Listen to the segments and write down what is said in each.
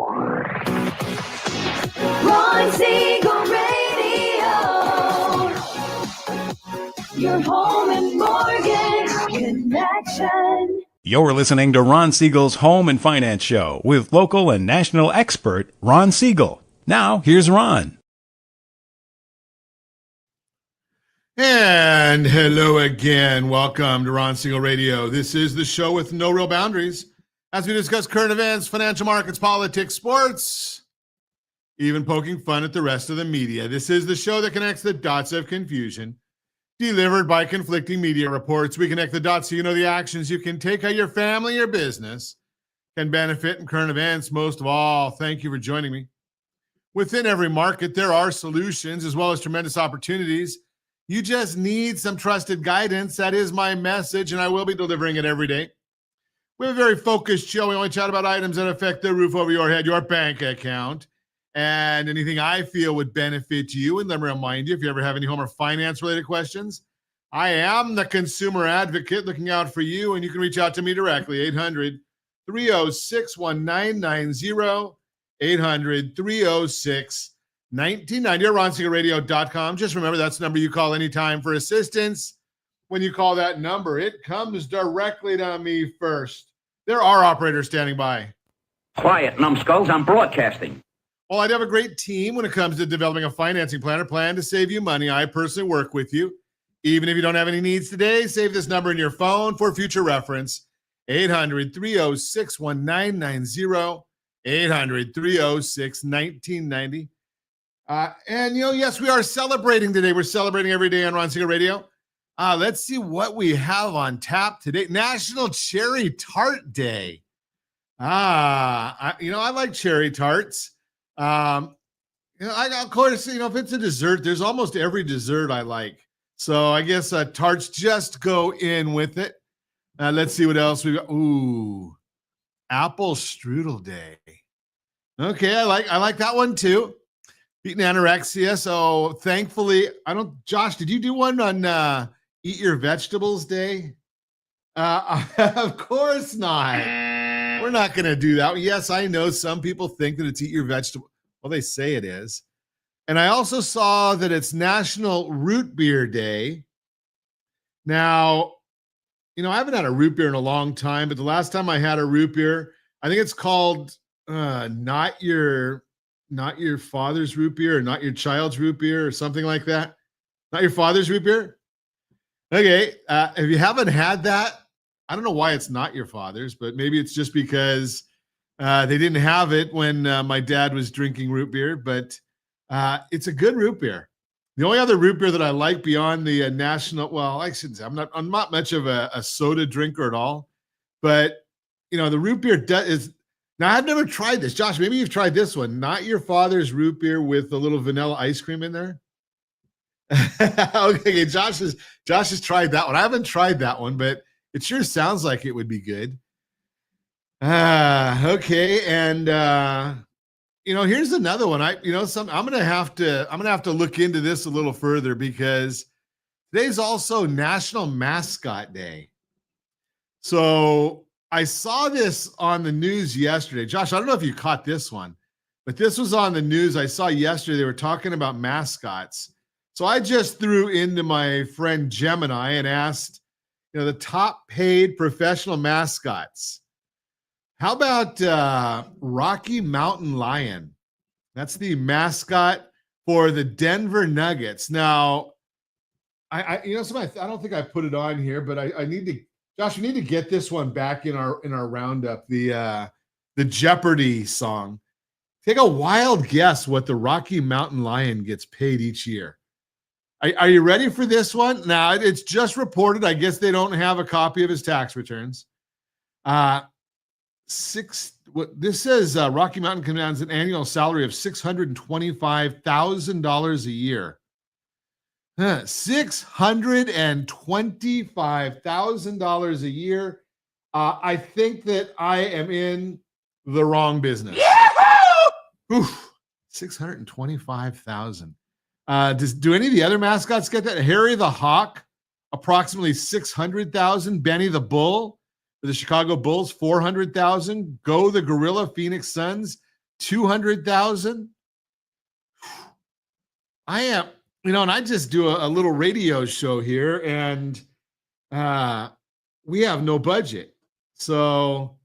Ron Siegel Radio, your home and mortgage connection. You're listening to Ron Siegel's Home and Finance Show with local and national expert Ron Siegel. Now, here's Ron. And hello again. Welcome to Ron Siegel Radio. This is the show with no real boundaries as we discuss current events, financial markets, politics, sports, even poking fun at the rest of the media. This is the show that connects the dots of confusion delivered by conflicting media reports. We connect the dots so you know the actions you can take, how your family or business can benefit in current events. Most of all, thank you for joining me. Within every market, there are solutions as well as tremendous opportunities. You just need some trusted guidance. That is my message, and I will be delivering it every day. We have a very focused show. We only chat about items that affect the roof over your head, your bank account, and anything I feel would benefit you. And let me remind you, if you ever have any home or finance-related questions, I am the consumer advocate looking out for you, and you can reach out to me directly, 800-306-1990, 800-306-1990, or RonSiegelRadio.com. Just remember, that's the number you call anytime for assistance. When you call that number, it comes directly to me first. There are operators standing by. Quiet, numbskulls, I'm broadcasting. Well, I'd have a great team when it comes to developing a financing plan or plan to save you money. I personally work with you. Even if you don't have any needs today, save this number in your phone for future reference. 800-306-1990, 800-306-1990. And, yes, we are celebrating today. We're celebrating every day on Ron Siegel Radio. Let's see what we have on tap today. National Cherry Tart Day. I like cherry tarts. Of course, if it's a dessert, there's almost every dessert I like. So I guess tarts just go in with it. Let's see what else we got. Ooh, Apple Strudel Day. Okay, I like that one too. Beating anorexia. So thankfully, Josh, did you do one on Eat Your Vegetables Day? Of course not. We're not going to do that. Yes, I know some people think that it's Eat Your Vegetable. Well, they say it is. And I also saw that it's National Root Beer Day. Now, I haven't had a root beer in a long time, but the last time I had a root beer, I think it's called not your father's root beer or not your child's root beer or something like that. Not your father's root beer. Okay. If you haven't had that, I don't know why it's not your father's, but maybe it's just because they didn't have it when my dad was drinking root beer, but it's a good root beer. The only other root beer that I like beyond the I shouldn't say, I'm not much of a soda drinker at all, but the root beer is, now I've never tried this. Josh, maybe you've tried this one, not your father's root beer with a little vanilla ice cream in there. Okay, Josh has tried that one. I haven't tried that one, but it sure sounds like it would be good. Okay, and here's another one. I'm gonna have to look into this a little further because today's also National Mascot Day. So I saw this on the news yesterday. Josh, I don't know if you caught this one, but this was on the news. I saw yesterday they were talking about mascots. So I just threw into my friend Gemini and asked, the top paid professional mascots. How about Rocky Mountain Lion? That's the mascot for the Denver Nuggets. Now, I don't think I put it on here, but I need to, Josh, we need to get this one back in our roundup, the Jeopardy song. Take a wild guess what the Rocky Mountain Lion gets paid each year. Are you ready for this one? Now, it's just reported. I guess they don't have a copy of his tax returns. This says Rocky Mountain commands an annual salary of $625,000 a year. $625,000 a year. I think that I am in the wrong business. $625,000. Do any of the other mascots get that? Harry the Hawk, approximately $600,000. Benny the Bull for the Chicago Bulls, $400,000. Go the Gorilla, Phoenix Suns, 200,000. I am, and I just do a little radio show here, and we have no budget. So,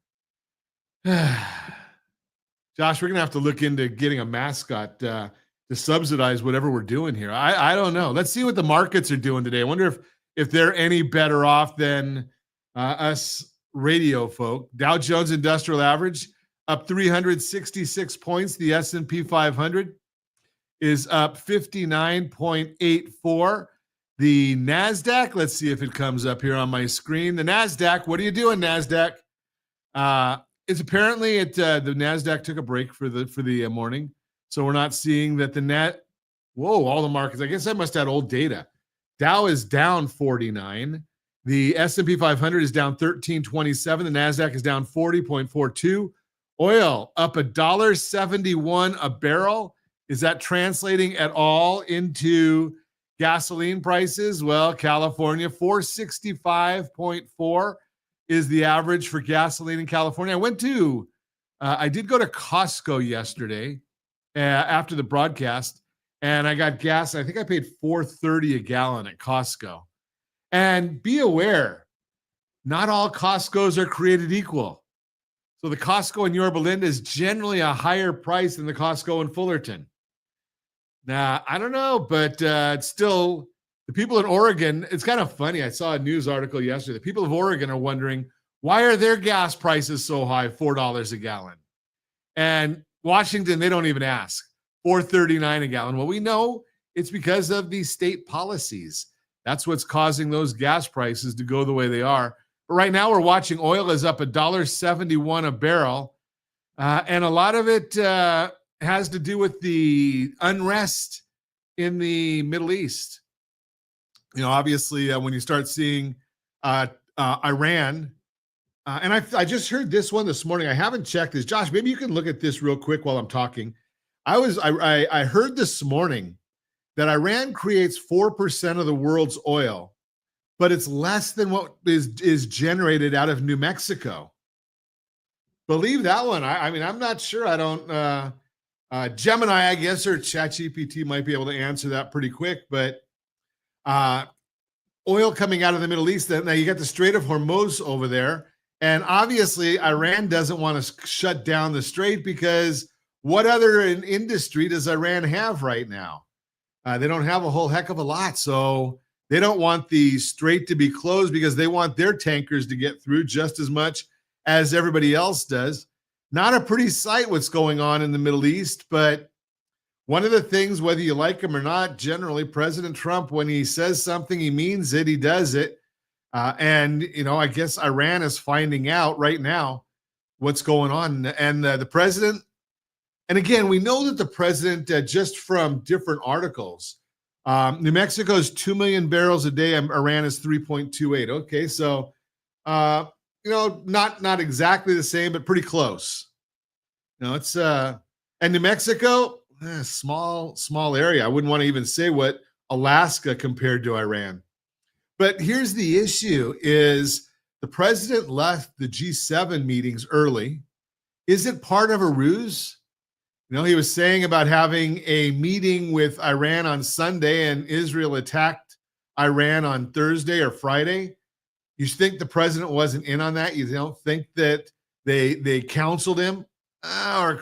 Josh, we're gonna have to look into getting a mascot to subsidize whatever we're doing here. I don't know. Let's see what the markets are doing today. I wonder if they're any better off than us radio folk. Dow Jones Industrial Average up 366 points. The S&P 500 is up 59.84. The NASDAQ, let's see if it comes up here on my screen. The NASDAQ, what are you doing, NASDAQ? It's apparently the NASDAQ took a break for the morning. So we're not seeing that all the markets. I guess I must have had old data. Dow is down 49. The S&P 500 is down 13.27. The NASDAQ is down 40.42. Oil up $1.71 a barrel. Is that translating at all into gasoline prices? Well, California, 465.4 is the average for gasoline in California. I did go to Costco yesterday after the broadcast, and I got gas. I think I paid $4.30 a gallon at Costco. And be aware, not all Costcos are created equal. So the Costco in Yorba Linda is generally a higher price than the Costco in Fullerton. Now, I don't know, but it's still, the people in Oregon, it's kind of funny. I saw a news article yesterday. The people of Oregon are wondering, why are their gas prices so high, $4 a gallon? And Washington, they don't even ask, $4.39 a gallon. Well, we know it's because of the state policies. That's what's causing those gas prices to go the way they are. But right now we're watching oil is up $1.71 a barrel. And a lot of it has to do with the unrest in the Middle East. Obviously, when you start seeing Iran, and I just heard this one this morning. I haven't checked this. Josh, maybe you can look at this real quick while I'm talking. I heard this morning that Iran creates 4% of the world's oil, but it's less than what is generated out of New Mexico. Believe that one. I mean, I'm not sure. I don't. Gemini, I guess, or ChatGPT might be able to answer that pretty quick. But oil coming out of the Middle East. Now you got the Strait of Hormuz over there, and obviously Iran doesn't want to shut down the strait because what other industry does Iran have right now? They don't have a whole heck of a lot, so they don't want the strait to be closed because they want their tankers to get through just as much as everybody else does. Not a pretty sight what's going on in the Middle East, but one of the things, whether you like him or not, generally President Trump, when he says something, he means it, he does it. And I guess Iran is finding out right now what's going on. And the president, and again, we know that the president, just from different articles, New Mexico is 2 million barrels a day. Iran is 3.28. Okay, so not exactly the same, but pretty close. It's and New Mexico, small area. I wouldn't want to even say what Alaska compared to Iran. But here's the issue: is the president left the G7 meetings early? Is it part of a ruse? He was saying about having a meeting with Iran on Sunday, and Israel attacked Iran on Thursday or Friday. You think the president wasn't in on that? You don't think that they counseled him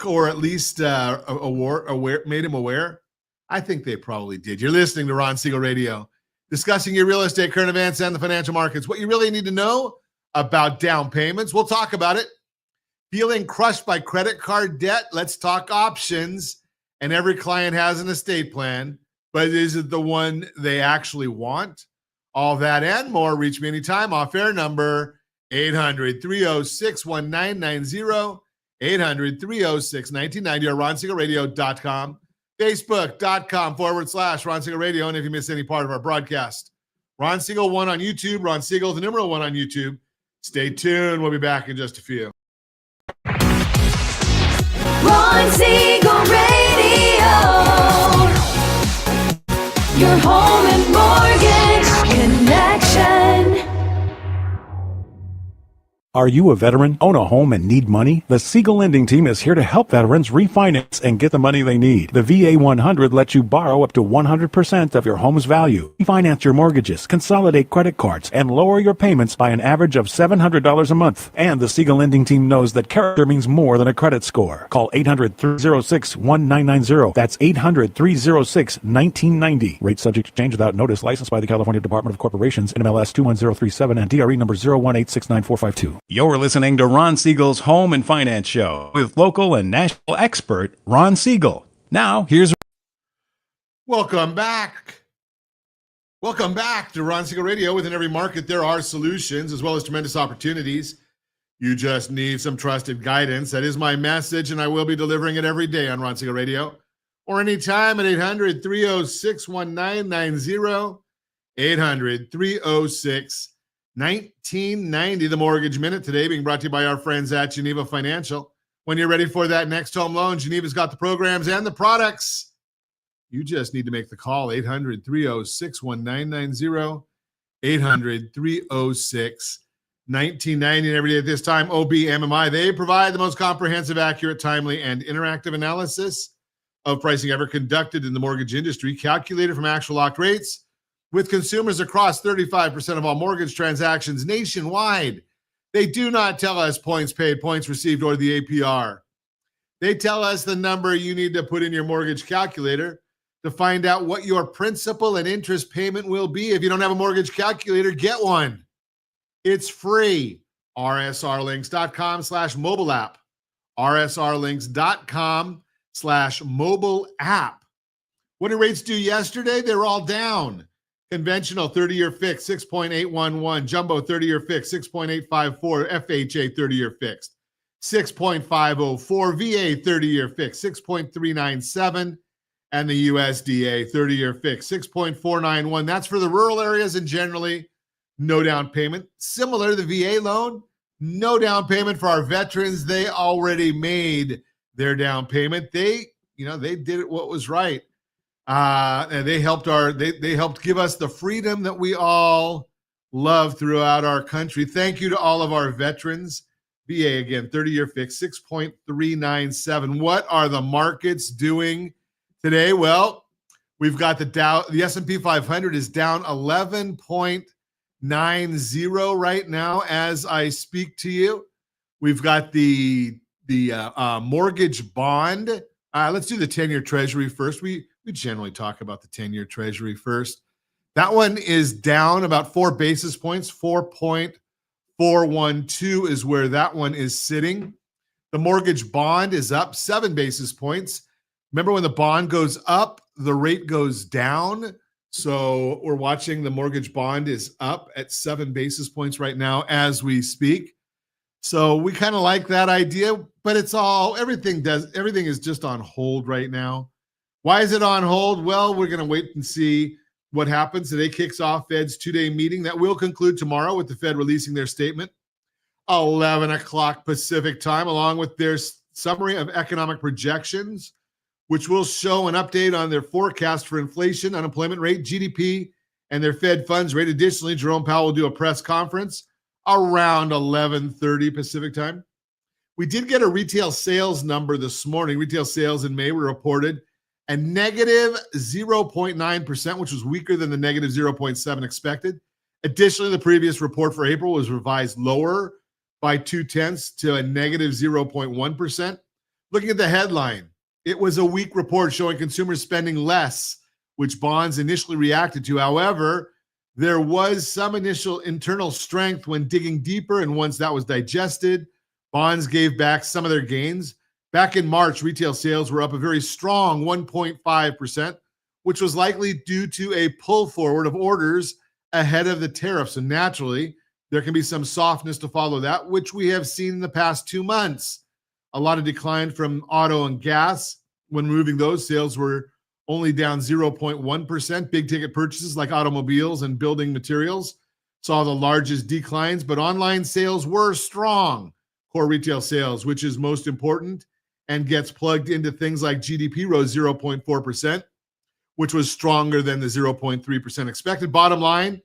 or at least made him aware? I think they probably did. You're listening to Ron Siegel Radio, discussing your real estate, current events, and the financial markets. What you really need to know about down payments. We'll talk about it. Feeling crushed by credit card debt? Let's talk options. And every client has an estate plan, but is it the one they actually want? All that and more. Reach me anytime. Off-air number 800-306-1990, 800-306-1990, or RonSiegelRadio.com, Facebook.com/Ron Siegel Radio. And if you miss any part of our broadcast, Ron Siegel 1 on YouTube, Ron Siegel, the number 1 on YouTube. Stay tuned. We'll be back in just a few. Ron Siegel Radio, your home and mortgage connection. Are you a veteran, own a home, and need money? The Siegel Lending Team is here to help veterans refinance and get the money they need. The VA 100 lets you borrow up to 100% of your home's value, refinance your mortgages, consolidate credit cards, and lower your payments by an average of $700 a month. And the Siegel Lending Team knows that character means more than a credit score. Call 800-306-1990. That's 800-306-1990. Rate subject to change without notice. Licensed by the California Department of Corporations, NMLS 21037, and DRE number 018694452. You're listening to Ron Siegel's Home and Finance Show with local and national expert Ron Siegel. Now, here's Welcome back. Welcome back to Ron Siegel Radio. Within every market, there are solutions as well as tremendous opportunities. You just need some trusted guidance. That is my message, and I will be delivering it every day on Ron Siegel Radio or anytime at 800-306-1990, 800-306-1990. 1990, the Mortgage Minute today being brought to you by our friends at Geneva Financial. When you're ready for that next home loan, Geneva's got the programs and the products. You just need to make the call, 800-306-1990, 800-306-1990. And every day at this time, OBMMI, they provide the most comprehensive, accurate, timely, and interactive analysis of pricing ever conducted in the mortgage industry, calculated from actual locked rates, with consumers across 35% of all mortgage transactions nationwide. They do not tell us points paid, points received, or the APR. They tell us the number you need to put in your mortgage calculator to find out what your principal and interest payment will be. If you don't have a mortgage calculator, get one. It's free. rsrlinks.com/mobile app. rsrlinks.com/mobile app. What did rates do yesterday? They were all down. Conventional 30-year fixed, 6.811. Jumbo 30-year fixed, 6.854. FHA 30-year fixed, 6.504. VA 30-year fixed, 6.397. And the USDA 30-year fixed, 6.491. That's for the rural areas and generally no down payment. Similar to the VA loan, no down payment for our veterans. They already made their down payment. They did it what was right. And they helped they helped give us the freedom that we all love throughout our country. Thank you to all of our veterans. VA again, 30-year fixed, 6.397. What are the markets doing today? Well, we've got the S&P 500 is down 11.90 right now as I speak to you. We've got the mortgage bond. Let's do the 10-year treasury first. We generally talk about the 10-year treasury first. That one is down about 4 basis points. 4.412 is where that one is sitting. The mortgage bond is up 7 basis points. Remember, when the bond goes up, the rate goes down. So we're watching the mortgage bond is up at 7 basis points right now as we speak. So we kind of like that idea, but everything is just on hold right now. Why is it on hold? Well, we're going to wait and see what happens. Today kicks off Fed's 2-day meeting that will conclude tomorrow with the Fed releasing their statement, 11 o'clock Pacific time, along with their summary of economic projections, which will show an update on their forecast for inflation, unemployment rate, GDP, and their Fed funds rate. Additionally, Jerome Powell will do a press conference around 11:30 Pacific time. We did get a retail sales number this morning. Retail sales in May were reported at negative 0.9%, which was weaker than the negative 0.7 expected. Additionally, the previous report for April was revised lower by 0.2 to a negative 0.1%. Looking at the headline, it was a weak report showing consumers spending less, which bonds initially reacted to. However, there was some initial internal strength when digging deeper, and once that was digested, bonds gave back some of their gains. Back in March, retail sales were up a very strong 1.5%, which was likely due to a pull forward of orders ahead of the tariffs. So naturally, there can be some softness to follow that, which we have seen in the past 2 months. A lot of decline from auto and gas. When moving those, sales were only down 0.1%. Big ticket purchases like automobiles and building materials saw the largest declines, but online sales were strong. Core retail sales, which is most important and gets plugged into things like GDP, rose 0.4%, which was stronger than the 0.3% expected. Bottom line,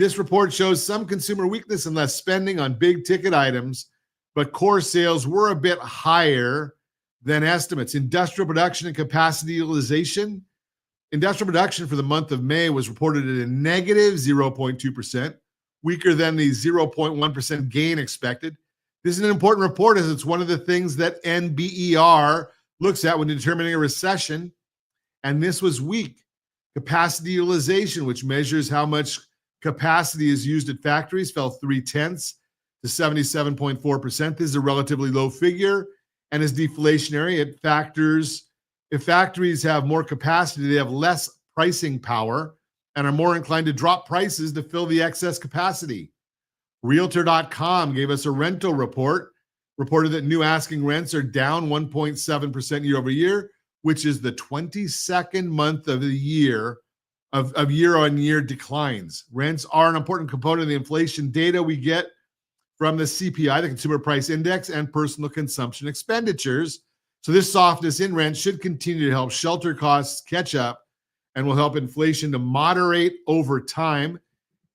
This report shows some consumer weakness and less spending on big ticket items, but core sales were a bit higher than estimates. Industrial production and capacity utilization. Industrial production for the month of May was reported at a negative 0.2%, weaker than the 0.1% gain expected. This is an important report as it's one of the things that NBER looks at when determining a recession, and this was weak. Capacity utilization, which measures how much capacity is used at factories, fell 0.3 to 77.4%. This is a relatively low figure and is deflationary. If factories have more capacity, they have less pricing power and are more inclined to drop prices to fill the excess capacity. Realtor.com gave us a rental report, reported that new asking rents are down 1.7% year over year, which is the 22nd month of the year of year-on-year declines. Rents are an important component of the inflation data we get from the CPI, the Consumer Price Index, and personal consumption expenditures. So this softness in rent should continue to help shelter costs catch up and will help inflation to moderate over time.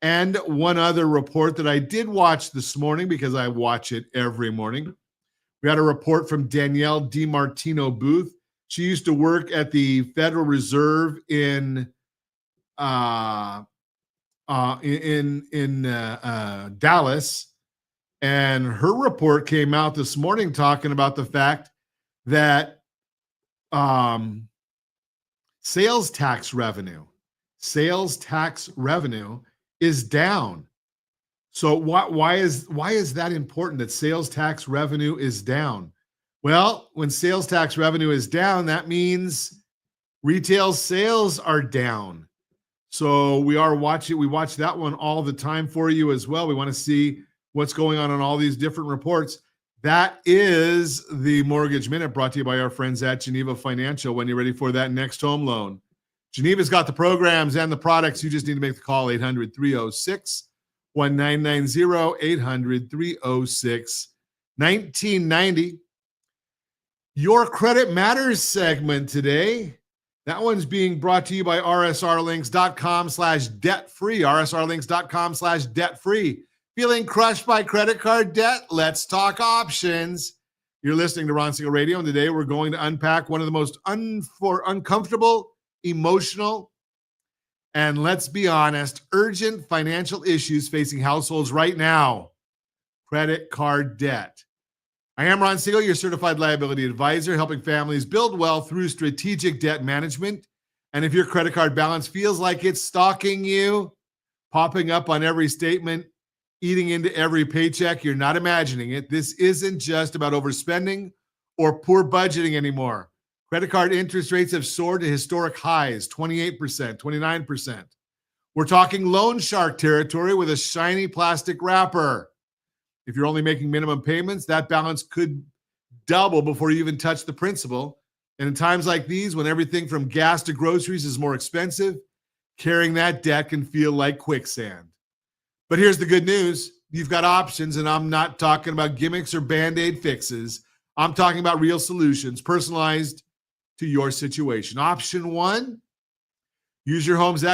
And one other report that I did watch this morning, because I watch it every morning, we had a report from Danielle DiMartino Booth. She used to work at the Federal Reserve in Dallas, and her report came out this morning talking about the fact that sales tax revenue is down. So why is that important that sales tax revenue is down? Well, when sales tax revenue is down, that means retail sales are down. So we watch that one all the time for you as well. We want to see what's going on all these different reports. That is the Mortgage Minute, brought to you by our friends at Geneva Financial. When you're ready for that next home loan, Geneva's got the programs and the products. You just need to make the call, 800-306-1990, 800-306-1990. Your Credit Matters segment today. That one's being brought to you by rsrlinks.com/debt-free, rsrlinks.com/debt-free. Feeling crushed by credit card debt? Let's talk options. You're listening to Ron Siegel Radio, and today we're going to unpack one of the most uncomfortable, emotional, and let's be honest, urgent financial issues facing households right now: credit card debt. I am Ron Siegel, your certified liability advisor, helping families build wealth through strategic debt management. And if your credit card balance feels like it's stalking you, popping up on every statement, eating into every paycheck, you're not imagining it. This isn't just about overspending or poor budgeting anymore. Credit card interest rates have soared to historic highs, 28%, 29%. We're talking loan shark territory with a shiny plastic wrapper. If you're only making minimum payments, that balance could double before you even touch the principal. And in times like these, when everything from gas to groceries is more expensive, carrying that debt can feel like quicksand. But here's the good news. You've got options, and I'm not talking about gimmicks or Band-Aid fixes. I'm talking about real solutions, personalized to your situation. Option one, use your home's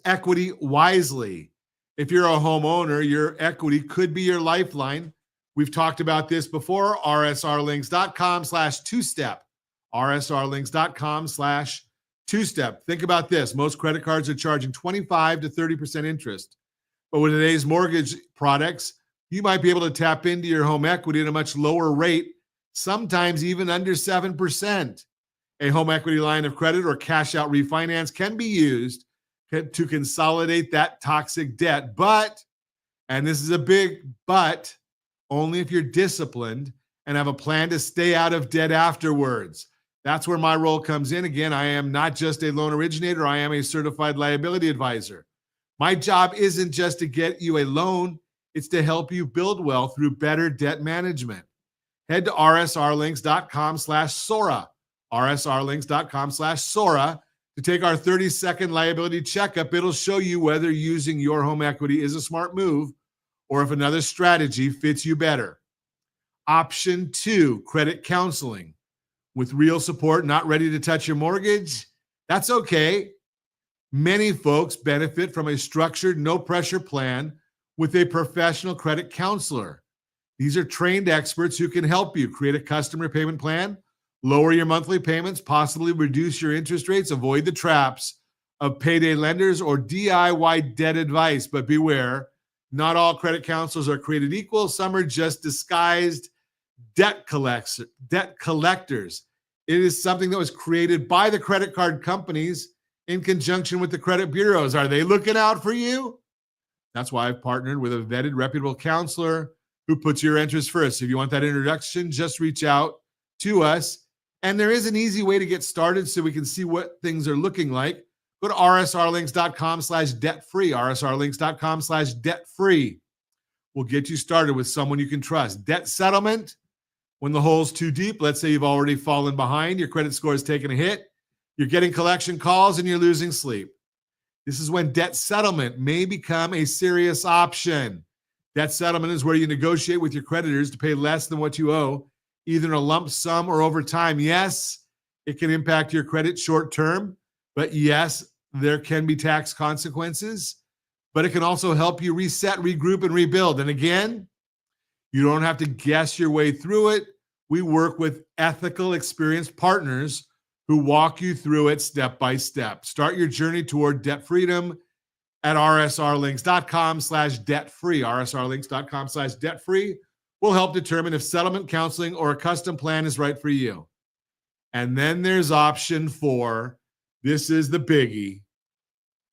equity wisely. If you're a homeowner, your equity could be your lifeline. We've talked about this before. rsrlinks.com/2step. rsrlinks.com/2step. Think about this. Most credit cards are charging 25 to 30% interest. But with today's mortgage products, you might be able to tap into your home equity at a much lower rate, sometimes even under 7%. A home equity line of credit or cash out refinance can be used to consolidate that toxic debt. But, and this is a big but, only if you're disciplined and have a plan to stay out of debt afterwards. That's where my role comes in. Again, I am not just a loan originator. I am a certified liability advisor. My job isn't just to get you a loan. It's to help you build wealth through better debt management. Head to rsrlinks.com/Sora, rsrlinks.com/Sora, to take our 30-second liability checkup. It'll show you whether using your home equity is a smart move or if another strategy fits you better. Option two, credit counseling. With real support, not ready to touch your mortgage? That's okay. Many folks benefit from a structured, no pressure plan with a professional credit counselor. These are trained experts who can help you create a custom repayment plan, lower your monthly payments, possibly reduce your interest rates, avoid the traps of payday lenders or DIY debt advice. But beware, not all credit counselors are created equal. Some are just disguised debt collectors. It is something that was created by the credit card companies in conjunction with the credit bureaus. Are they looking out for you? That's why I've partnered with a vetted, reputable counselor who puts your interests first. If you want that introduction, just reach out to us. And there is an easy way to get started so we can see what things are looking like. Go to rsrlinks.com/debt-free, rsrlinks.com/debt-free. We'll get you started with someone you can trust. Debt settlement, when the hole's too deep, let's say you've already fallen behind, your credit score has taken a hit, you're getting collection calls, and you're losing sleep. This is when debt settlement may become a serious option. Debt settlement is where you negotiate with your creditors to pay less than what you owe, either in a lump sum or over time. Yes, it can impact your credit short term, but yes, there can be tax consequences, but it can also help you reset, regroup, and rebuild. And again, you don't have to guess your way through it. We work with ethical, experienced partners who walk you through it step by step. Start your journey toward debt freedom at rsrlinks.com/debt-free. rsrlinks.com/debt-free will help determine if settlement counseling or a custom plan is right for you. And then there's option 4. This is the biggie.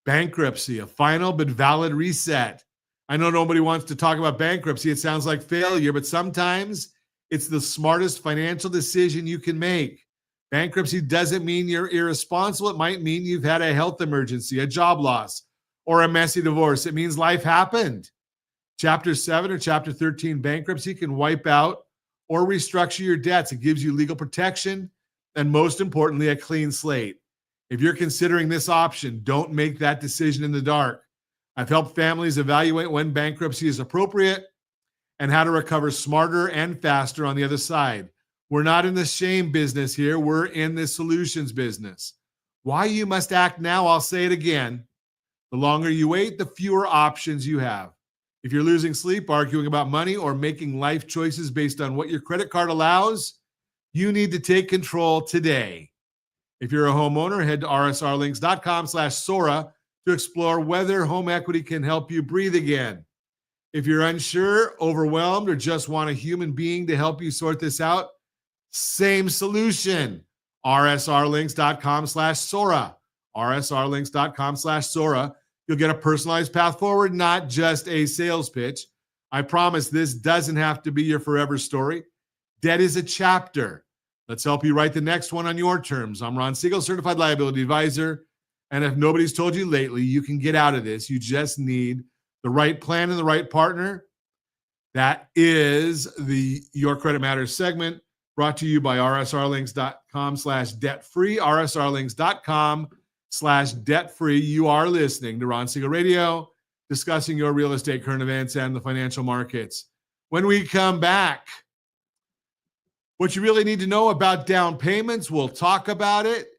Bankruptcy, a final but valid reset. I know nobody wants to talk about bankruptcy. It sounds like failure, but sometimes it's the smartest financial decision you can make. Bankruptcy doesn't mean you're irresponsible. It might mean you've had a health emergency, a job loss, or a messy divorce. It means life happened. Chapter 7 or Chapter 13 bankruptcy can wipe out or restructure your debts. It gives you legal protection and, most importantly, a clean slate. If you're considering this option, don't make that decision in the dark. I've helped families evaluate when bankruptcy is appropriate and how to recover smarter and faster on the other side. We're not in the shame business here. We're in the solutions business. Why you must act now, I'll say it again. The longer you wait, the fewer options you have. If you're losing sleep, arguing about money, or making life choices based on what your credit card allows, you need to take control today. If you're a homeowner, head to rsrlinks.com/Sora to explore whether home equity can help you breathe again. If you're unsure, overwhelmed, or just want a human being to help you sort this out, same solution. rsrlinks.com/Sora. rsrlinks.com/Sora. You'll get a personalized path forward, not just a sales pitch. I promise this doesn't have to be your forever story. Debt is a chapter. Let's help you write the next one on your terms. I'm Ron Siegel, Certified Liability Advisor. And if nobody's told you lately, you can get out of this. You just need the right plan and the right partner. That is the Your Credit Matters segment, brought to you by rsrlinks.com/debt-free, rsrlinks.com/debt-free. You are listening to Ron Siegel Radio, discussing your real estate, current events, and the financial markets. When we come back, what you really need to know about down payments, we'll talk about it.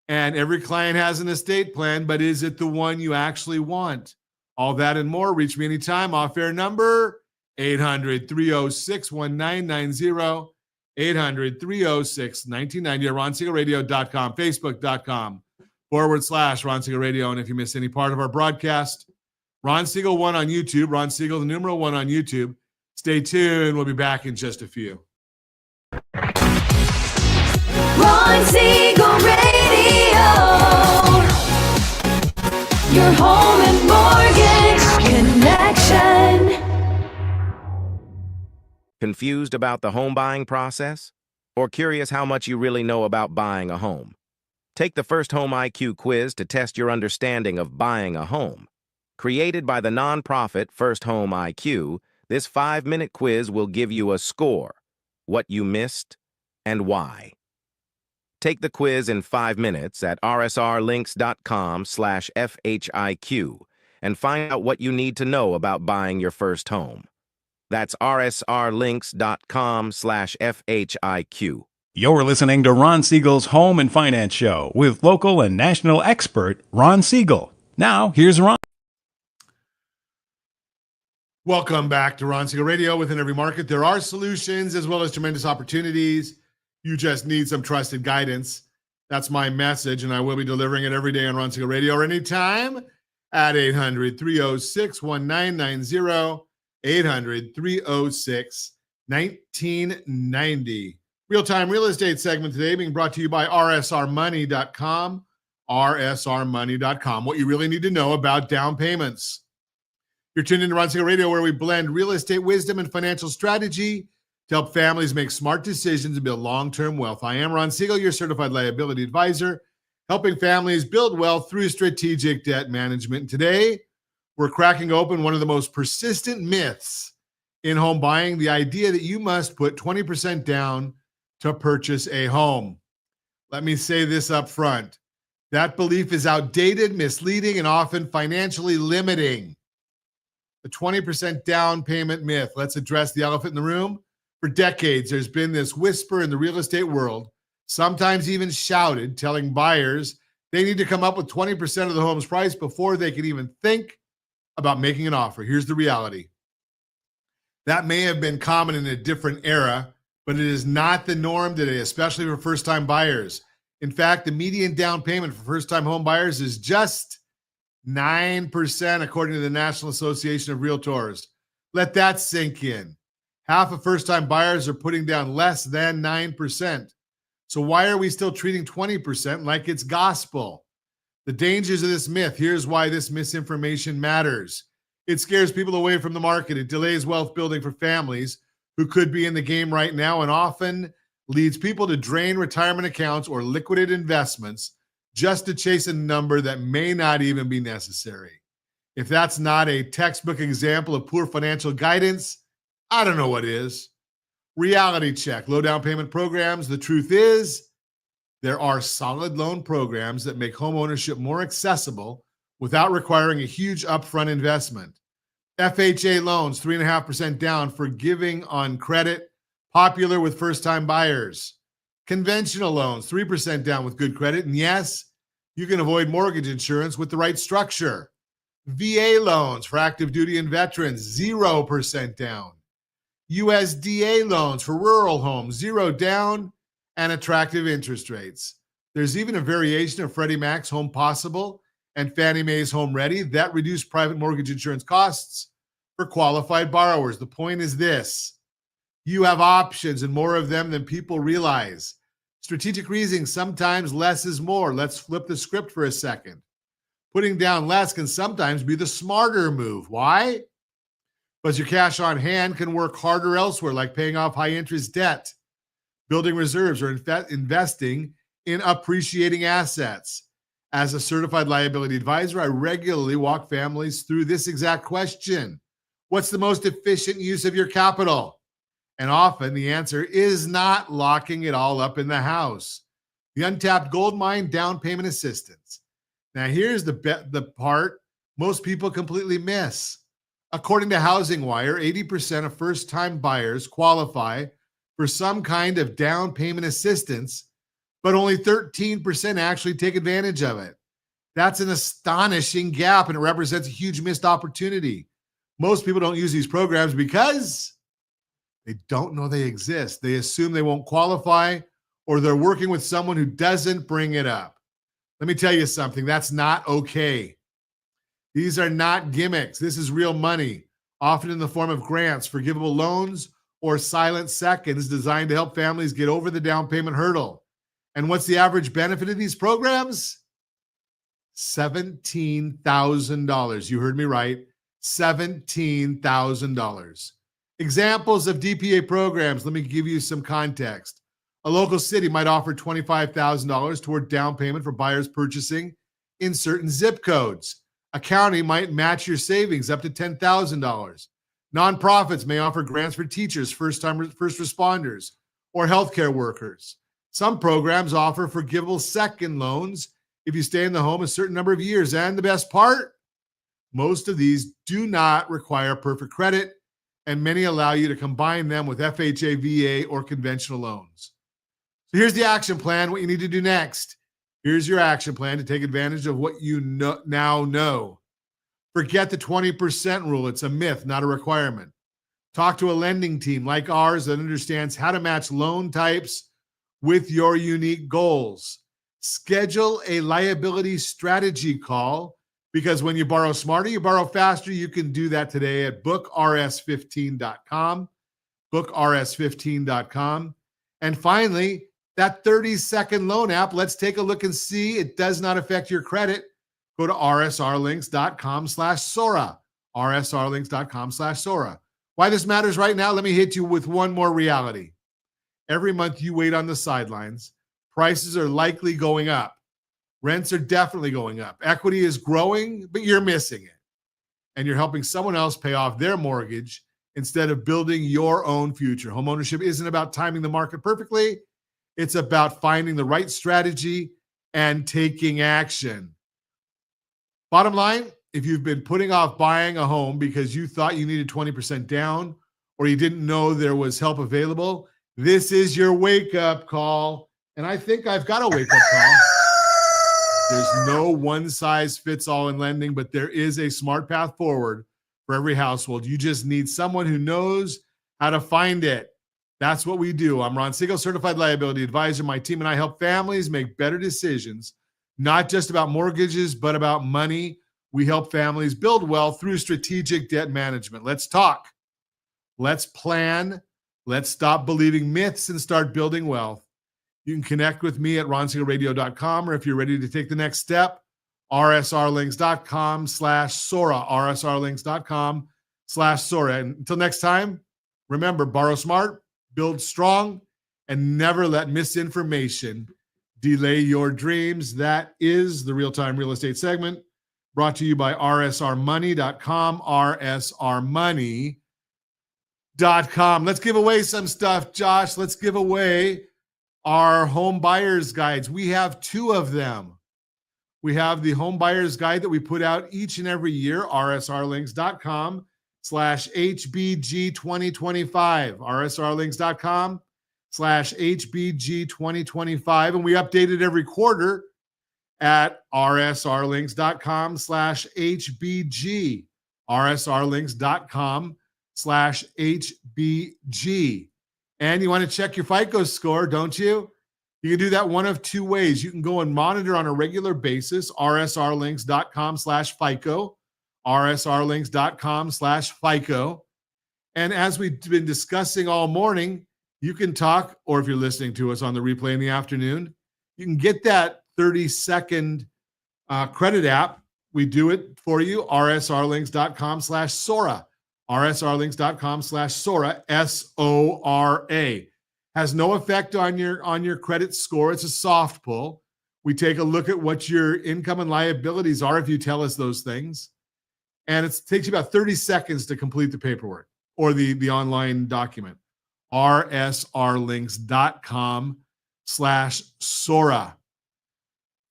And every client has an estate plan, but is it the one you actually want? All that and more. Reach me anytime. Off-air number, 800-306-1990, 800-306-1990, RonSiegelRadio.com, Facebook.com/Ron Siegel Radio. And if you miss any part of our broadcast, Ron Siegel 1 on YouTube, Ron Siegel, the numeral 1 on YouTube. Stay tuned. We'll be back in just a few. Ron Siegel Radio. Your home and mortgage connection. Confused about the home buying process? Or curious how much you really know about buying a home? Take the First Home IQ quiz to test your understanding of buying a home. Created by the nonprofit First Home IQ, this 5-minute quiz will give you a score, what you missed, and why. Take the quiz in 5 minutes at rsrlinks.com/FHIQ and find out what you need to know about buying your first home. That's rsrlinks.com/FHIQ. You're listening to Ron Siegel's Home and Finance Show with local and national expert Ron Siegel. Now, here's Ron. Welcome back to Ron Siegel Radio. Within every market, there are solutions as well as tremendous opportunities. You just need some trusted guidance. That's my message, and I will be delivering it every day on Ron Siegel Radio or anytime at 800-306-1990, 800-306-1990. Real-time real estate segment today being brought to you by rsrmoney.com, rsrmoney.com. What you really need to know about down payments. You're tuned into Ron Siegel Radio, where we blend real estate wisdom and financial strategy to help families make smart decisions and build long-term wealth. I am Ron Siegel, your certified liability advisor, helping families build wealth through strategic debt management. And today, we're cracking open one of the most persistent myths in home buying, the idea that you must put 20% down to purchase a home. Let me say this up front. That belief is outdated, misleading, and often financially limiting. The 20% down payment myth. Let's address the elephant in the room. For decades, there's been this whisper in the real estate world, sometimes even shouted, telling buyers they need to come up with 20% of the home's price before they can even think about making an offer. Here's the reality. That may have been common in a different era, but it is not the norm today, especially for first-time buyers. In fact, the median down payment for first-time home buyers is just 9%, according to the National Association of Realtors. Let that sink in. Half of first-time buyers are putting down less than 9%. So why are we still treating 20% like it's gospel? The dangers of this myth. Here's why this misinformation matters. It scares people away from the market. It delays wealth building for families who could be in the game right now, and often leads people to drain retirement accounts or liquidate investments just to chase a number that may not even be necessary. If that's not a textbook example of poor financial guidance, I don't know what is. Reality check. Low down payment programs. The truth is, there are solid loan programs that make home ownership more accessible without requiring a huge upfront investment. FHA loans, 3.5% down, forgiving on credit, popular with first-time buyers. Conventional loans, 3% down with good credit. And yes, you can avoid mortgage insurance with the right structure. VA loans for active duty and veterans, 0% down. USDA loans for rural homes, 0 down, and attractive interest rates. There's even a variation of Freddie Mac's Home Possible and Fannie Mae's Home Ready that reduce private mortgage insurance costs for qualified borrowers. The point is this: you have options and more of them than people realize. Strategic reasoning, sometimes less is more. Let's flip the script for a second. Putting down less can sometimes be the smarter move. Why? Because your cash on hand can work harder elsewhere, like paying off high interest debt, building reserves, or investing in appreciating assets. As a certified liability advisor, I regularly walk families through this exact question. What's the most efficient use of your capital? And often the answer is not locking it all up in the house. The untapped gold mine, down payment assistance. Now here's the part most people completely miss. According to Housing Wire, 80% of first-time buyers qualify for some kind of down payment assistance, but only 13% actually take advantage of it. That's an astonishing gap, and it represents a huge missed opportunity. Most people don't use these programs because they don't know they exist. They assume they won't qualify, or they're working with someone who doesn't bring it up. Let me tell you something. That's not okay. These are not gimmicks. This is real money, often in the form of grants, forgivable loans, or silent seconds designed to help families get over the down payment hurdle. And what's the average benefit of these programs? $17,000. You heard me right. $17,000. Examples of DPA programs. Let me give you some context. A local city might offer $25,000 toward down payment for buyers purchasing in certain zip codes. A county might match your savings up to $10,000. Nonprofits may offer grants for teachers, first responders, or healthcare workers. Some programs offer forgivable second loans if you stay in the home a certain number of years. And the best part, most of these do not require perfect credit, and many allow you to combine them with FHA, VA, or conventional loans. So here's the action plan, what you need to do next. Here's your action plan to take advantage of what you now know. Forget the 20% rule. It's a myth, not a requirement. Talk to a lending team like ours that understands how to match loan types with your unique goals. Schedule a liability strategy call because when you borrow smarter, you borrow faster. You can do that today at bookrs15.com, bookrs15.com. And finally, that 30-second loan app, let's take a look and see. It does not affect your credit. Go to rsrlinks.com/Sora, rsrlinks.com/Sora. Why this matters right now, let me hit you with one more reality. Every month you wait on the sidelines, prices are likely going up. Rents are definitely going up. Equity is growing, but you're missing it. And you're helping someone else pay off their mortgage instead of building your own future. Homeownership isn't about timing the market perfectly. It's about finding the right strategy and taking action. Bottom line, if you've been putting off buying a home because you thought you needed 20% down or you didn't know there was help available, this is your wake-up call. And I think I've got a wake-up call. There's no one-size-fits-all in lending, but there is a smart path forward for every household. You just need someone who knows how to find it. That's what we do. I'm Ron Siegel, Certified Liability Advisor. My team and I help families make better decisions, not just about mortgages, but about money. We help families build wealth through strategic debt management. Let's talk. Let's plan. Let's stop believing myths and start building wealth. You can connect with me at ronsiegelradio.com, or if you're ready to take the next step, rsrlinks.com/Sora, rsrlinks.com/Sora. And until next time, remember, borrow smart, build strong, and never let misinformation delay your dreams. That is the Real-Time Real Estate segment brought to you by rsrmoney.com, rsrmoney.com. Let's give away some stuff, Josh. Let's give away our home buyer's guides. We have 2 of them. We have the home buyer's guide that we put out each and every year, rsrlinks.com/HBG2025, rsrlinks.com/HBG2025. And we update it every quarter at rsrlinks.com/HBG, rsrlinks.com/HBG. And you want to check your FICO score, don't you? You can do that one of 2 ways. You can go and monitor on a regular basis, rsrlinks.com/FICO, rsrlinks.com/FICO. And as we've been discussing all morning, you can talk, or if you're listening to us on the replay in the afternoon, you can get that 30-second credit app. We do it for you, rsrlinks.com/Sora, rsrlinks.com/Sora, SORA. Has no effect on your credit score. It's a soft pull. We take a look at what your income and liabilities are if you tell us those things. And it takes you about 30 seconds to complete the paperwork or the online document. rsrlinks.com/Sora.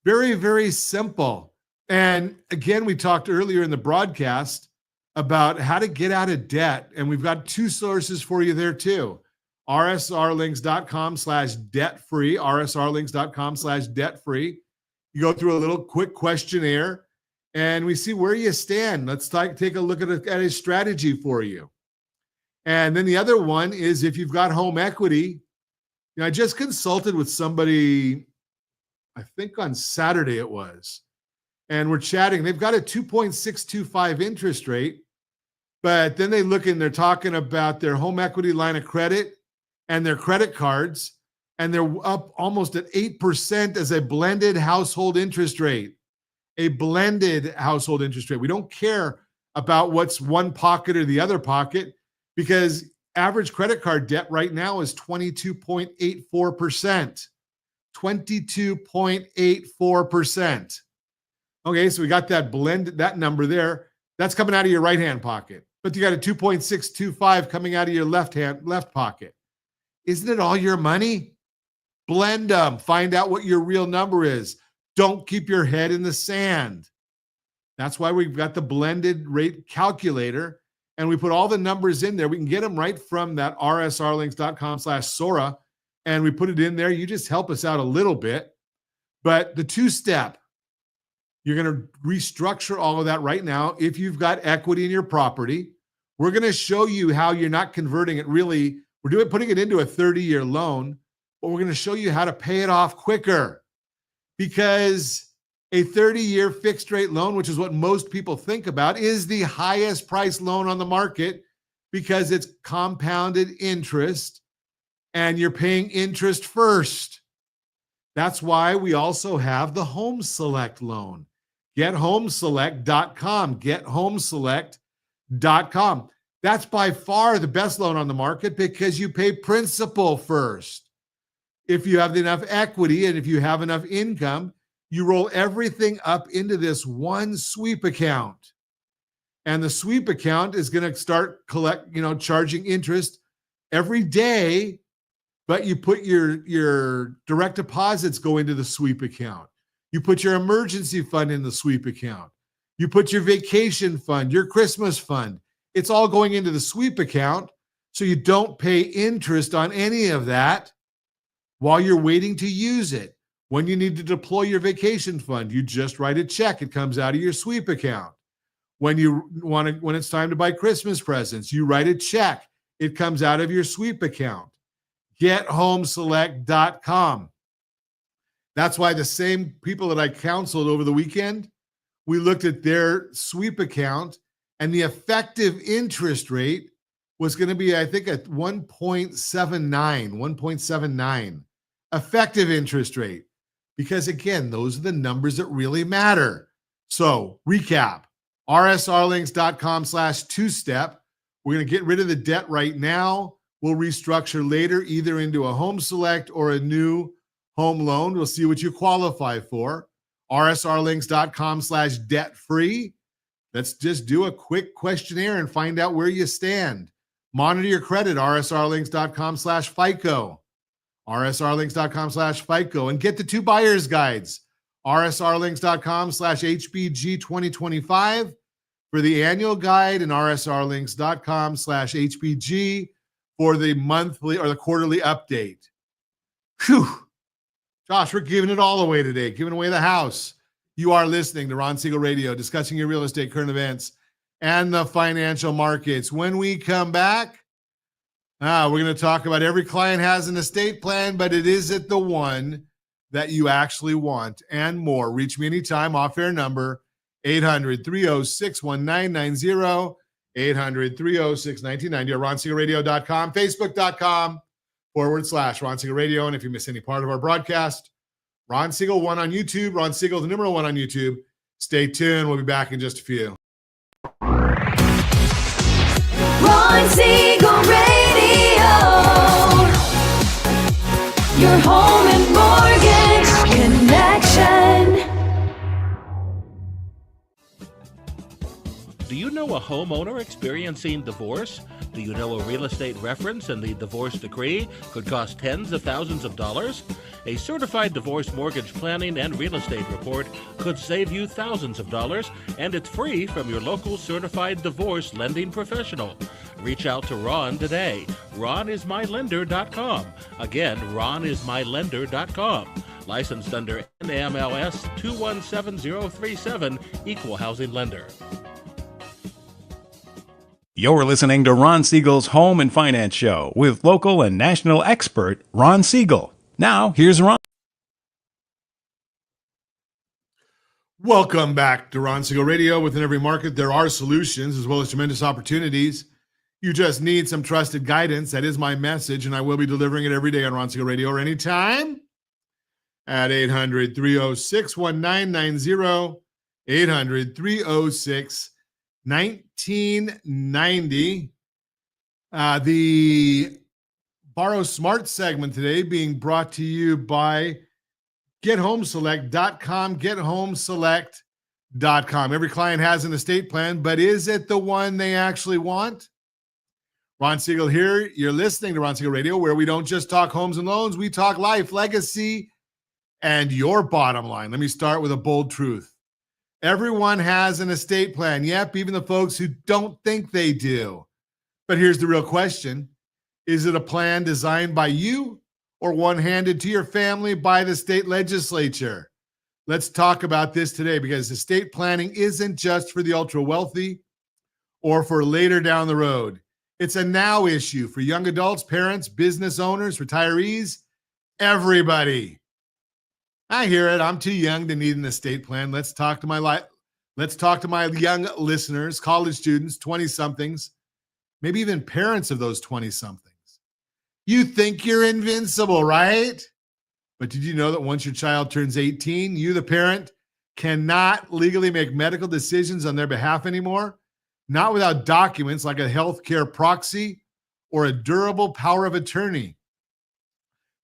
Very, very simple. And again, we talked earlier in the broadcast about how to get out of debt. And we've got 2 sources for you there too. rsrlinks.com/debt-free, rsrlinks.com/debt-free. You go through a little quick questionnaire and we see where you stand. Let's take a look at a strategy for you. And then the other one is if you've got home equity. I just consulted with somebody, I think on Saturday it was, and we're chatting. They've got a 2.625 interest rate, but then they look and they're talking about their home equity line of credit and their credit cards, and they're up almost at 8% as a blended household interest rate. A blended household interest rate. We don't care about what's one pocket or the other pocket because average credit card debt right now is 22.84%. 22.84%. Okay, so we got that that number there. That's coming out of your right-hand pocket. But you got a 2.625 coming out of your left pocket. Isn't it all your money? Blend them. Find out what your real number is. Don't keep your head in the sand. That's why we've got the blended rate calculator, and we put all the numbers in there. We can get them right from that rsrlinks.com/Sora. and we put it in there. You just help us out a little bit. But the two-step, you're going to restructure all of that right now. If you've got equity in your property, we're going to show you how you're not converting it really. We're putting it into a 30-year loan, but we're going to show you how to pay it off quicker, because a 30-year fixed rate loan, which is what most people think about, is the highest price loan on the market because it's compounded interest and you're paying interest first. That's why we also have the Home Select loan. GetHomeselect.com. GetHomeselect.com. That's by far the best loan on the market because you pay principal first. If you have enough equity and if you have enough income, you roll everything up into this one sweep account. And the sweep account is going to start charging interest every day, but you put your direct deposits go into the sweep account. You put your emergency fund in the sweep account. You put your vacation fund, your Christmas fund. It's all going into the sweep account, so you don't pay interest on any of that while you're waiting to use it. When you need to deploy your vacation fund, you just write a check. It comes out of your sweep account. When it's time to buy Christmas presents, you write a check. It comes out of your sweep account. GetHomeselect.com. That's why the same people that I counseled over the weekend, we looked at their sweep account, and the effective interest rate was going to be, I think, at 1.79 effective interest rate. Because again, those are the numbers that really matter. So recap, rsrlinks.com/2step. We're going to get rid of the debt right now. We'll restructure later, either into a Home Select or a new home loan. We'll see what you qualify for. rsrlinks.com/debt-free. Let's just do a quick questionnaire and find out where you stand. Monitor your credit, rsrlinks.com/FICO. rsrlinks.com/FICO, and get the 2 buyer's guides. rsrlinks.com/HBG2025 for the annual guide, and rsrlinks.com/HBG for the monthly or the quarterly update. Whew. Josh, we're giving it all away today, giving away the house. You are listening to Ron Siegel Radio, discussing your real estate, current events, and the financial markets. When we come back, we're going to talk about every client has an estate plan, but is it the one that you actually want, and more. Reach me anytime. Off-air number, 800-306-1990, 800-306-1990, or RonSiegelRadio.com, Facebook.com/Ron Siegel Radio. And if you miss any part of our broadcast, Ron Siegel 1 on YouTube, Ron Siegel, the number 1 on YouTube. Stay tuned. We'll be back in just a few. Ron Siegel Radio. Your home and mortgage connection. Do you know a homeowner experiencing divorce? Do you know a real estate reference and the divorce decree could cost tens of thousands of dollars? A certified divorce mortgage planning and real estate report could save you thousands of dollars, and it's free from your local certified divorce lending professional. Reach out to Ron today. RonIsMyLender.com. Again, RonIsMyLender.com. Licensed under NMLS 217037, Equal Housing Lender. You're listening to Ron Siegel's Home and Finance Show with local and national expert Ron Siegel. Now, here's Ron. Welcome back to Ron Siegel Radio. Within every market, there are solutions as well as tremendous opportunities. You just need some trusted guidance. That is my message, and I will be delivering it every day on Ron Siegel Radio or anytime at 800-306-1990, 800-306-1990. The Borrow Smart segment today being brought to you by GetHomeselect.com, GetHomeselect.com. Every client has an estate plan, but is it the one they actually want? Ron Siegel here. You're listening to Ron Siegel Radio, where we don't just talk homes and loans. We talk life, legacy, and your bottom line. Let me start with a bold truth. Everyone has an estate plan. Yep, even the folks who don't think they do. But here's the real question. Is it a plan designed by you, or one handed to your family by the state legislature? Let's talk about this today because estate planning isn't just for the ultra wealthy or for later down the road. It's a now issue for young adults, parents, business owners, retirees, everybody. I hear it. I'm too young to need an estate plan. Let's talk to my young listeners, college students, 20-somethings, maybe even parents of those 20-somethings. You think you're invincible, right? But did you know that once your child turns 18, you, the parent, cannot legally make medical decisions on their behalf anymore? Not without documents like a healthcare proxy or a durable power of attorney.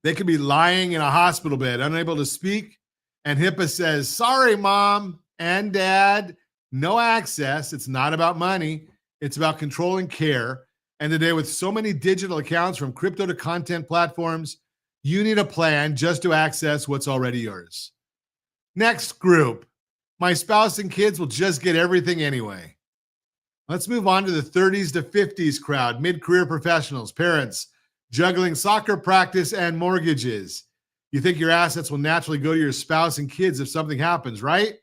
They could be lying in a hospital bed, unable to speak, and HIPAA says, sorry, mom and dad, no access. It's not about money. It's about controlling care. And today, with so many digital accounts from crypto to content platforms, you need a plan just to access what's already yours. Next group, my spouse and kids will just get everything anyway. Let's move on to the 30s to 50s crowd, mid-career professionals, parents, juggling soccer practice and mortgages. You think your assets will naturally go to your spouse and kids if something happens, right?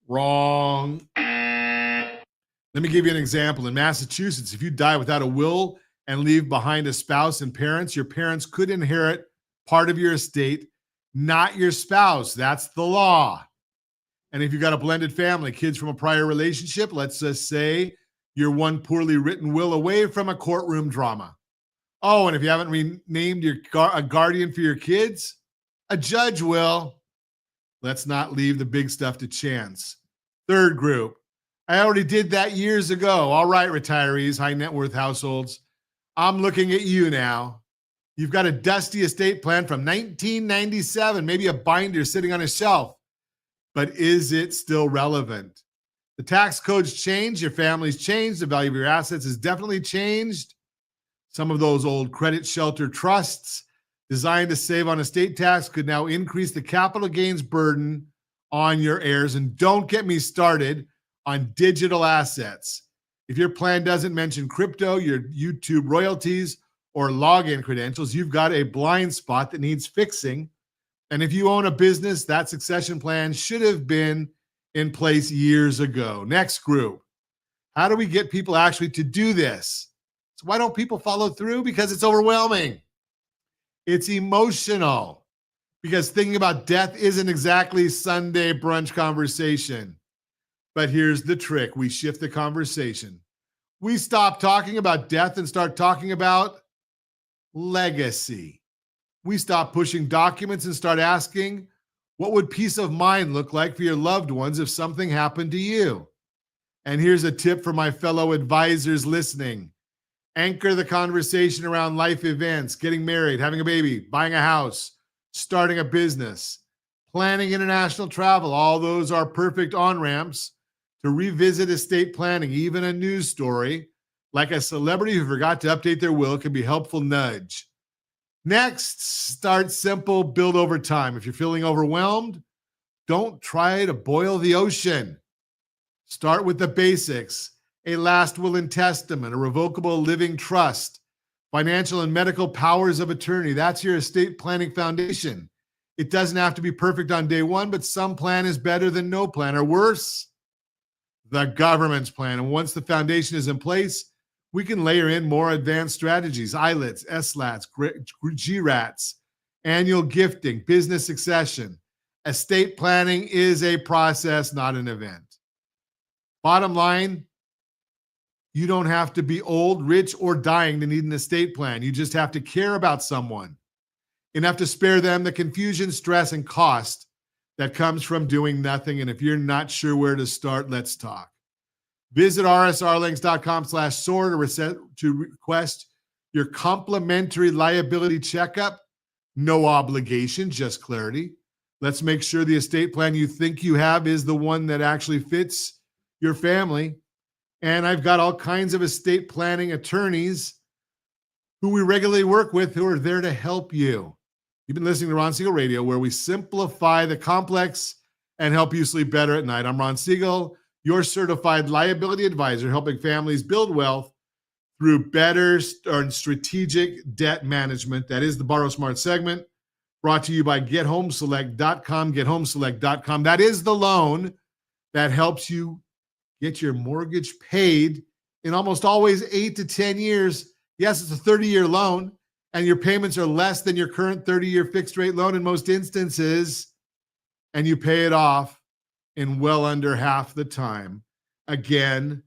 Wrong. Let me give you an example. In Massachusetts, if you die without a will and leave behind a spouse and parents, your parents could inherit part of your estate, not your spouse. That's the law. And if you've got a blended family, kids from a prior relationship, let's just say you're one poorly written will away from a courtroom drama. Oh, and if you haven't renamed a guardian for your kids, a judge will. Let's not leave the big stuff to chance. Third group, I already did that years ago. All right, retirees, high net worth households, I'm looking at you now. You've got a dusty estate plan from 1997, maybe a binder sitting on a shelf. But is it still relevant? The tax codes changed, your family's changed, the value of your assets has definitely changed. Some of those old credit shelter trusts designed to save on estate tax could now increase the capital gains burden on your heirs. And don't get me started on digital assets. If your plan doesn't mention crypto, your YouTube royalties, or login credentials, you've got a blind spot that needs fixing. And if you own a business, that succession plan should have been in place years ago. Next group, how do we get people actually to do this? So why don't people follow through? Because it's overwhelming. It's emotional. Because thinking about death isn't exactly Sunday brunch conversation. But here's the trick. We shift the conversation. We stop talking about death and start talking about legacy. We stop pushing documents and start asking, what would peace of mind look like for your loved ones if something happened to you? And here's a tip for my fellow advisors listening. Anchor the conversation around life events, getting married, having a baby, buying a house, starting a business, planning international travel. All those are perfect on-ramps to revisit estate planning. Even a news story, like a celebrity who forgot to update their will, can be a helpful nudge. Next, start simple, build over time. If you're feeling overwhelmed, don't try to boil the ocean. Start with the basics: a last will and testament, a revocable living trust, financial and medical powers of attorney. That's your estate planning foundation. It doesn't have to be perfect on day one, but some plan is better than no plan, or worse, the government's plan. And once the foundation is in place, we can layer in more advanced strategies: ILATs, SLATs, GRATs, annual gifting, business succession. Estate planning is a process, not an event. Bottom line, you don't have to be old, rich, or dying to need an estate plan. You just have to care about someone enough to spare them the confusion, stress, and cost that comes from doing nothing. And if you're not sure where to start, let's talk. Visit rsrlinks.com/SOAR to request your complimentary liability checkup. No obligation, just clarity. Let's make sure the estate plan you think you have is the one that actually fits your family. And I've got all kinds of estate planning attorneys who we regularly work with who are there to help you. You've been listening to Ron Siegel Radio, where we simplify the complex and help you sleep better at night. I'm Ron Siegel, your certified liability advisor, helping families build wealth through better or strategic debt management. That is the Borrow Smart segment, brought to you by GetHomeSelect.com. GetHomeSelect.com. That is the loan that helps you get your mortgage paid in almost always 8 to 10 years. Yes, it's a 30-year loan, and your payments are less than your current 30-year fixed rate loan in most instances, and you pay it off in well under half the time. Again,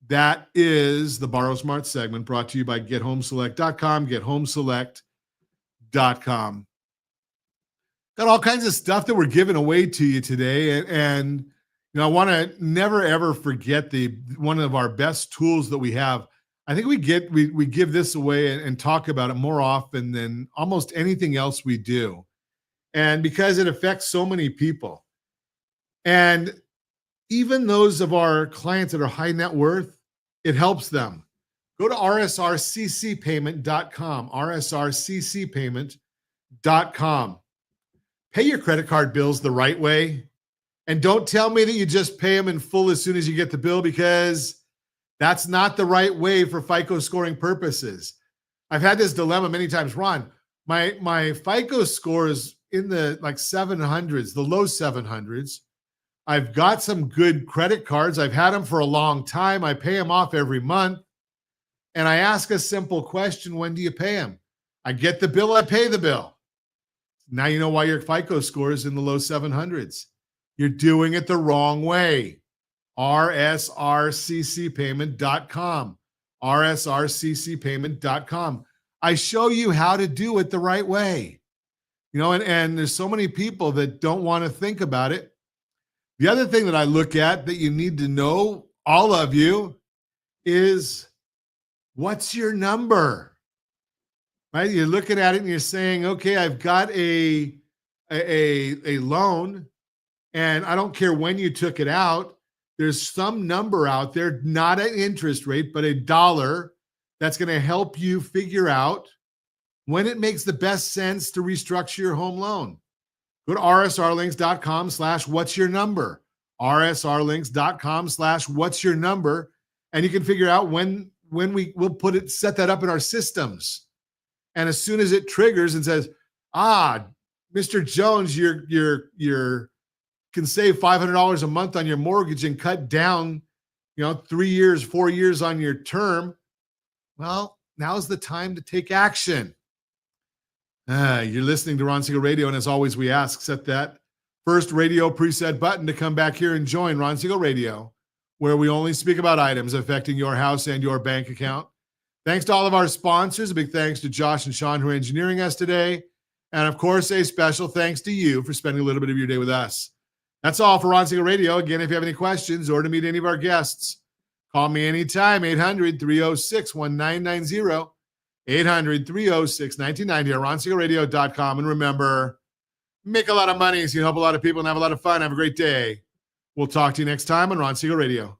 that is the Borrow Smart segment, brought to you by GetHomeSelect.com. GetHomeSelect.com. Got all kinds of stuff that we're giving away to you today, and I want to never ever forget one of our best tools that we have. I think we give this away and talk about it more often than almost anything else we do, and because it affects so many people, and even those of our clients that are high net worth, it helps them. Go to rsrccpayment.com. rsrccpayment.com. Pay your credit card bills the right way. And don't tell me that you just pay them in full as soon as you get the bill, because that's not the right way for FICO scoring purposes. I've had this dilemma many times. Ron, my FICO score is in the 700s, the low 700s. I've got some good credit cards. I've had them for a long time. I pay them off every month. And I ask a simple question: when do you pay them? I get the bill, I pay the bill. Now you know why your FICO score is in the low 700s. You're doing it the wrong way. rsrccpayment.com. rsrccpayment.com. I show you how to do it the right way. And there's so many people that don't want to think about it. The other thing that I look at that you need to know, all of you, is what's your number? Right? You're looking at it and you're saying, okay, I've got a loan, and I don't care when you took it out. There's some number out there, not an interest rate, but a dollar that's going to help you figure out when it makes the best sense to restructure your home loan. Go to rsrlinks.com/what's your number. rsrlinks.com/what's your number. And you can figure out when we'll set that up in our systems. And as soon as it triggers and says, Mr. Jones, you're can save $500 a month on your mortgage and cut down, 3 years, 4 years on your term. Well, now's the time to take action. You're listening to Ron Siegel Radio, and as always, we ask, set that first radio preset button to come back here and join Ron Siegel Radio, where we only speak about items affecting your house and your bank account. Thanks to all of our sponsors. A big thanks to Josh and Sean, who are engineering us today. And of course, a special thanks to you for spending a little bit of your day with us. That's all for Ron Siegel Radio. Again, if you have any questions or to meet any of our guests, call me anytime, 800-306-1990, 800-306-1990, or ronsiegelradio.com. And remember, make a lot of money so you help a lot of people and have a lot of fun. Have a great day. We'll talk to you next time on Ron Siegel Radio.